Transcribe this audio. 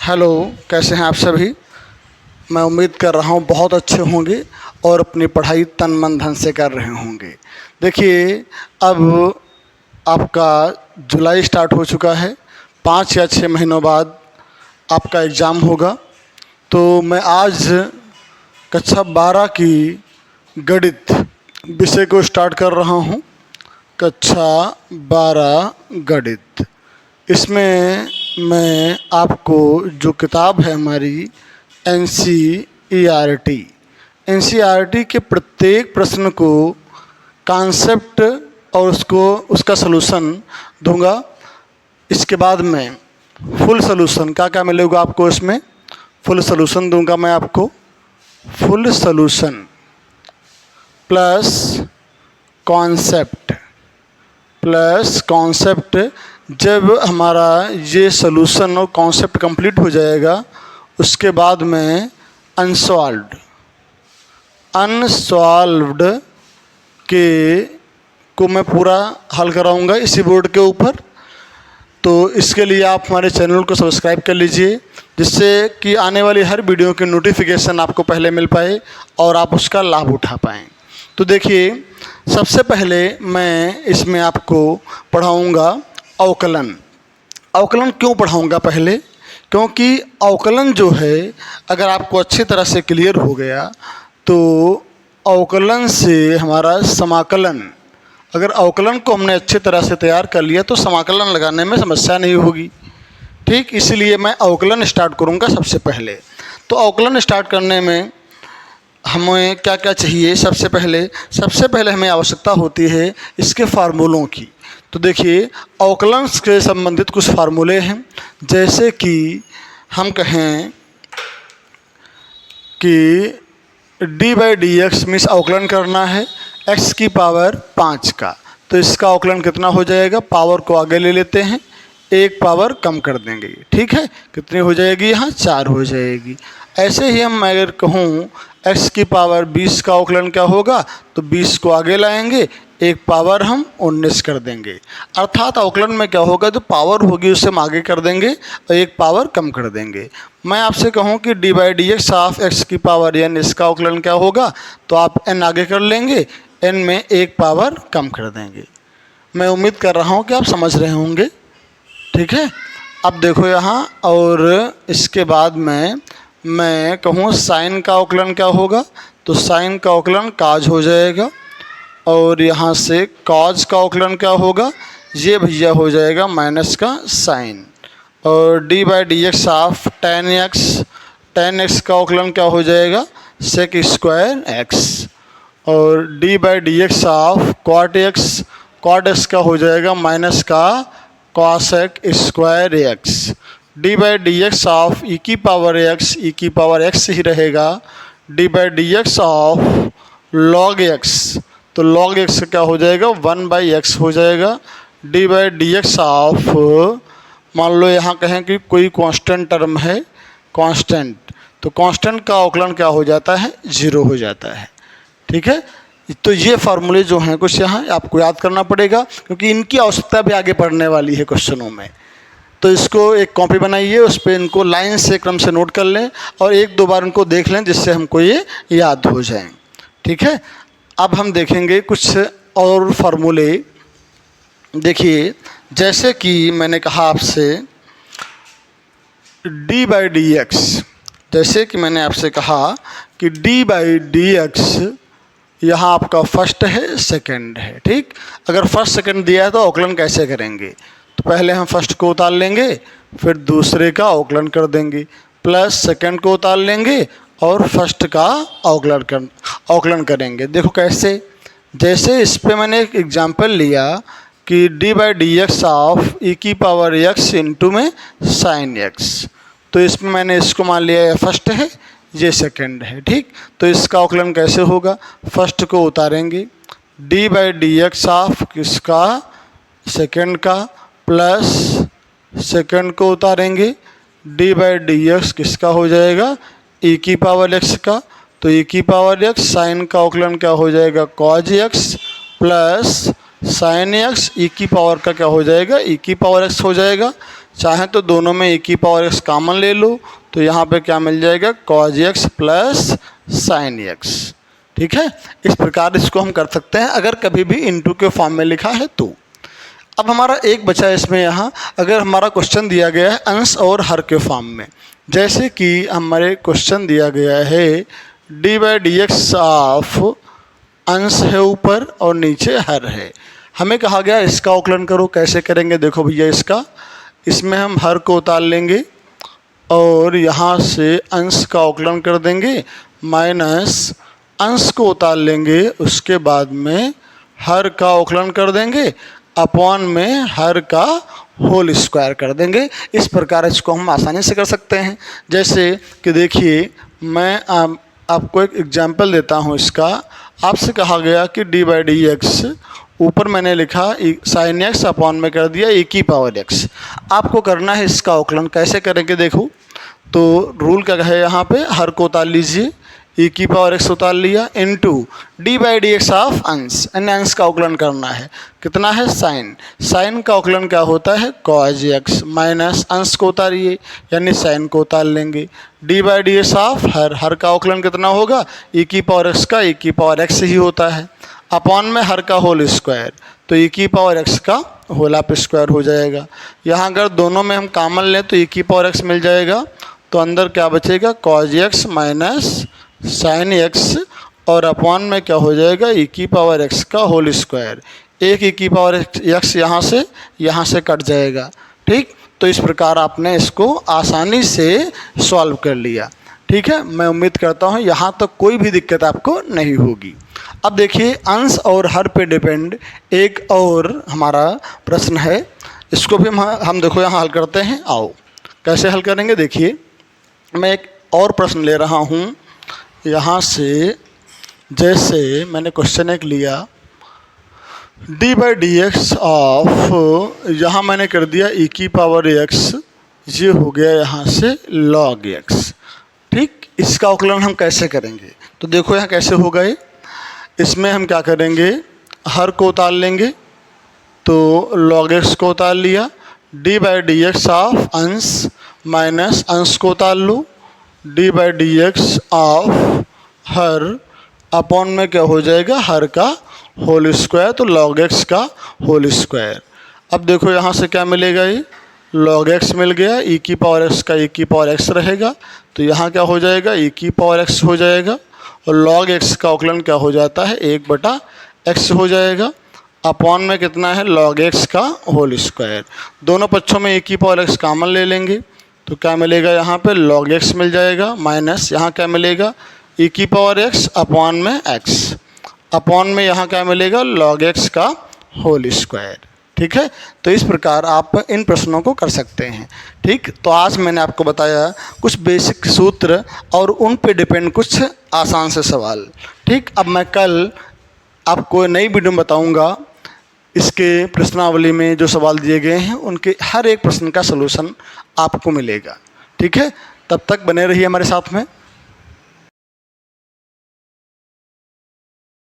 Hello, कैसे हैं आप सभी। मैं उम्मीद कर रहा हूँ बहुत अच्छे होंगे और अपनी पढ़ाई तन मन धन से कर रहे होंगे। देखिए, अब आपका जुलाई स्टार्ट हो चुका है। 5 या 6 महीनों बाद आपका एग्ज़ाम होगा। तो मैं आज कक्षा 12 की गणित विषय को स्टार्ट कर रहा हूँ। कक्षा 12 गणित, इसमें मैं आपको जो किताब है हमारी N C E R T के प्रत्येक प्रश्न को कॉन्सेप्ट और उसका सलूशन दूंगा। इसके बाद मैं फुल सलूशन क्या मिलेगा आपको, इसमें फुल सलूशन दूंगा मैं आपको। फुल सलूशन प्लस कॉन्सेप्ट जब हमारा ये सलूशन और कॉन्सेप्ट कंप्लीट हो जाएगा, उसके बाद में अनसॉल्व्ड को मैं पूरा हल कराऊंगा इसी बोर्ड के ऊपर। तो इसके लिए आप हमारे चैनल को सब्सक्राइब कर लीजिए, जिससे कि आने वाली हर वीडियो की नोटिफिकेशन आपको पहले मिल पाए और आप उसका लाभ उठा पाएँ। तो देखिए, सबसे पहले मैं इसमें आपको पढ़ाऊंगा अवकलन। अवकलन क्यों पढ़ाऊंगा पहले, क्योंकि अवकलन जो है अगर आपको अच्छी तरह से क्लियर हो गया तो अवकलन से हमारा समाकलन, अगर अवकलन को हमने अच्छी तरह से तैयार कर लिया तो समाकलन लगाने में समस्या नहीं होगी। ठीक, इसलिए मैं अवकलन स्टार्ट करूंगा सबसे पहले। तो अवकलन स्टार्ट करने में हमें क्या क्या चाहिए, सबसे पहले हमें आवश्यकता होती है इसके फार्मूलों की। तो देखिए, अवकलन से संबंधित कुछ फार्मूले हैं। जैसे कि हम कहें कि d/dx मीन्स अवकलन करना है x की पावर 5 का, तो इसका अवकलन कितना हो जाएगा, पावर को आगे ले लेते हैं, एक पावर कम कर देंगे। ठीक है, कितनी हो जाएगी, यहाँ 4 हो जाएगी। ऐसे ही हम अगर कहूँ x की पावर 20 का अवकलन क्या होगा, तो 20 को आगे लाएंगे, एक पावर हम 19 कर देंगे। अर्थात अवकलन में क्या होगा, जो पावर होगी उसे हम आगे कर देंगे और एक पावर कम कर देंगे। मैं आपसे कहूँ कि d/dx ऑफ x की पावर n, इसका अवकलन क्या होगा, तो आप n आगे कर लेंगे, n में एक पावर कम कर देंगे। मैं उम्मीद कर रहा हूँ कि आप समझ रहे होंगे। ठीक है, अब देखो यहाँ, और इसके बाद में मैं कहूँ साइन का अवकलन क्या होगा, तो साइन का अवकलन काज हो जाएगा, और यहाँ से कॉज का अवकलन क्या होगा, ये भैया हो जाएगा माइनस का साइन। और d/dx ऑफ tan x का अवकलन क्या हो जाएगा, सेक स्क्वायर x। और d/dx ऑफ cot x का हो जाएगा माइनस का cosec square x। d/dx of e की पावर x ही रहेगा। d/dx ऑफ log x, तो log x क्या हो जाएगा, 1/x हो जाएगा। d/dx ऑफ, मान लो यहाँ कहें कि कोई कांस्टेंट टर्म है, कांस्टेंट, तो कांस्टेंट का अवकलन क्या हो जाता है, 0 हो जाता है। ठीक है, तो ये फार्मूले जो हैं कुछ यहाँ आपको याद करना पड़ेगा, क्योंकि इनकी आवश्यकता भी आगे पढ़ने वाली है क्वेश्चनों में। तो इसको एक कॉपी बनाइए, उस पर इनको लाइन से क्रम से नोट कर लें और 1-2 बार इनको देख लें, जिससे हमको ये याद हो जाएं। ठीक है, अब हम देखेंगे कुछ और फार्मूले। देखिए, जैसे कि मैंने कहा आपसे d/dx, जैसे कि मैंने आपसे कहा कि d/dx यहाँ आपका फर्स्ट है, सेकंड है। ठीक, अगर फर्स्ट सेकंड दिया है तो अवकलन कैसे करेंगे, तो पहले हम फर्स्ट को उतार लेंगे, फिर दूसरे का अवकलन कर देंगे, प्लस सेकंड को उतार लेंगे और फर्स्ट का अवकलन करेंगे। देखो कैसे, जैसे इस पे मैंने एक एग्जांपल लिया कि d/dx ऑफ e की पावर x इंटू में साइन x, तो इसमें मैंने इसको मान लिया ये फर्स्ट है, ये सेकंड है। ठीक, तो इसका अवकलन कैसे होगा, फर्स्ट को उतारेंगे, d/dx ऑफ किसका, सेकंड का, प्लस सेकंड को उतारेंगे, d/dx किसका हो जाएगा, e की पावर x का, तो e की पावर x, साइन का अवकलन क्या हो जाएगा, cos x, plus sign x, e की पावर का क्या हो जाएगा, e की पावर x हो जाएगा। चाहे तो दोनों में e की पावर x कॉमन ले लो, तो यहाँ पे क्या मिल जाएगा cos x plus sign x। ठीक है, इस प्रकार इसको हम कर सकते हैं अगर कभी भी इनटू के फॉर्म में लिखा है तो। अब हमारा एक बचा है इसमें यहाँ, अगर हमारा क्वेश्चन दिया गया है अंश और हर के फॉर्म में, जैसे कि हमारे क्वेश्चन दिया गया है D by d x of अंश है ऊपर और नीचे हर है। हमें कहा गया इसका अवकलन करो, कैसे करेंगे देखो भैया, इसमें हम हर को उतार लेंगे और यहाँ से अंश का अवकलन कर देंगे, माइनस अंश को उतार लेंगे, उसके बाद में हर का अवकलन कर देंगे, अपॉन में हर का होल स्क्वायर कर देंगे। इस प्रकार इसको हम आसानी से कर सकते हैं। जैसे कि देखिए मैं आपको एक एग्जांपल देता हूँ इसका। आपसे कहा गया कि डी बाई डी एक्स, ऊपर मैंने लिखा साइन एक्स अपॉन में कर दिया e की पावर x। आपको करना है इसका अवकलन, कैसे करेंगे देखो, तो रूल क्या है यहाँ पे, हर को उतार लीजिए, e की पावर x उतार लिया, into D by d x of अंश, यानी अंश का अवकलन करना है, कितना है साइन का अवकलन क्या होता है cos x, माइनस अंश को उतारिए यानी साइन को उतार लेंगे, D by d x of हर का अवकलन कितना होगा e की पावर x का e की पावर x ही होता है, अपॉन में हर का होल स्क्वायर, तो e की पावर x का होल ऑफ स्क्वायर हो जाएगा। यहाँ अगर दोनों में हम कॉमन लें तो e की पावर x मिल जाएगा, तो अंदर क्या बचेगा cos x minus sine x, और अपॉन में क्या हो जाएगा e की पावर x का होल स्क्वायर। एक e की पावर x यहाँ से कट जाएगा। ठीक, तो इस प्रकार आपने इसको आसानी से सॉल्व कर लिया। ठीक है, मैं उम्मीद करता हूँ यहाँ तक कोई भी दिक्कत आपको नहीं होगी। अब देखिए अंश और हर पे डिपेंड एक और हमारा प्रश्न है, इसको भी हम देखो यहाँ हल करते हैं। आओ कैसे हल करेंगे, देखिए मैं एक और प्रश्न ले रहा हूँ यहाँ से। जैसे मैंने क्वेश्चन एक लिया d by d x of, यहाँ मैंने कर दिया e की पावर x, ये हो गया यहाँ से log x। ठीक, इसका अवकलन हम कैसे करेंगे, तो देखो यहाँ कैसे होगा ये, इसमें हम क्या करेंगे हर को उतार लेंगे, तो log x को उतार लिया, d by d x of अंश माइनस अंश को उतार लो, d by d x of हर, अपॉन में क्या हो जाएगा हर का होल स्क्वायर, तो log x का होल स्क्वायर। अब देखो यहाँ से क्या मिलेगा, ये log x मिल गया, e की पावर x का e की पावर x रहेगा, तो यहाँ क्या हो जाएगा e की पावर x हो जाएगा, और log x का अवकलन क्या हो जाता है 1/x हो जाएगा, अपॉन में कितना है log x का होल स्क्वायर। दोनों पक्षों में e की पावर x कॉमन ले लेंगे, तो क्या मिलेगा यहाँ पे log x मिल जाएगा, माइनस यहाँ क्या मिलेगा e की पावर x अपॉन में x, अपॉन में यहाँ क्या मिलेगा log x का होल स्क्वायर। ठीक है, तो इस प्रकार आप इन प्रश्नों को कर सकते हैं। ठीक, तो आज मैंने आपको बताया कुछ बेसिक सूत्र और उन पे डिपेंड कुछ आसान से सवाल। ठीक, अब मैं कल आपको नई वीडियो में बताऊंगा, इसके प्रश्नावली में जो सवाल दिए गए हैं उनके हर एक प्रश्न का सलूशन आपको मिलेगा। ठीक है, तब तक बने रहिए हमारे साथ में।